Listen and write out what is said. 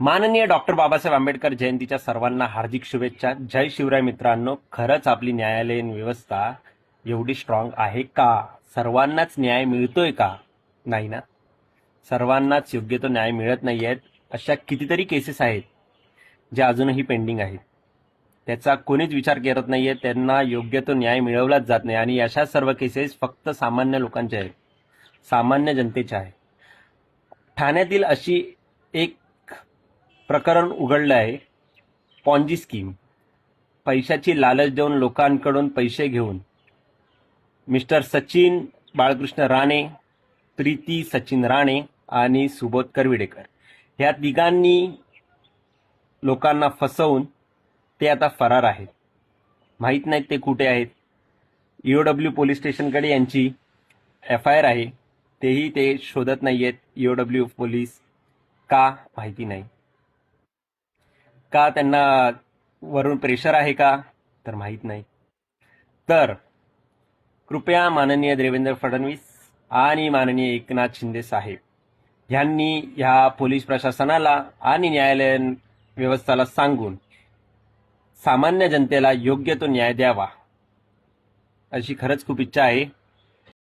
माननीय डॉक्टर बाबासाहेब आंबेडकर जयंतीच्या सर्वांना हार्दिक शुभेच्छा. जय शिवराय मित्रांनो. खरंच आपली न्यायालयीन व्यवस्था एवढी स्ट्रॉंग आहे का? सर्वांनाच न्याय मिळतोय का? नाही ना. सर्वांनाच योग्य तो न्याय मिळत नाहीयेत. अशा कितीतरी केसेस आहेत ज्या अजूनही पेंडिंग आहेत. त्याचा कोणीच विचार करत नाहीये. त्यांना योग्य तो न्याय मिळवलाच जात नाही आणि अशा सर्व केसेस फक्त सामान्य लोकांच्या आहेत, सामान्य जनतेच्या आहेत. ठाण्यातील अशी एक प्रकरण उघडलं आहे. Ponzi scheme. पैशाची लालच देऊन लोकांकडून पैसे घेऊन मिस्टर सचिन बाळकृष्ण राणे, प्रीती सचिन राणे आणि सुबोध करविडेकर ह्या तिघांनी लोकांना फसवून ते आता फरार आहेत. माहीत नाहीत ते कुठे आहेत. ईओडब्ल्यू पोलीस स्टेशनकडे यांची FIR आहे, तेही ते शोधत नाहीयेत. ईओडब्ल्यू पोलीस का माहिती नाही. का त्यांना वरून प्रेशर आहे का तर माहीत नाही. तर कृपया माननीय देवेंद्र फडणवीस आणि माननीय एकनाथ शिंदे साहेब यांनी ह्या पोलीस प्रशासनाला आणि न्यायालयीन व्यवस्थेला सांगून सामान्य जनतेला योग्य तो न्याय द्यावा अशी खरंच खूप इच्छा आहे.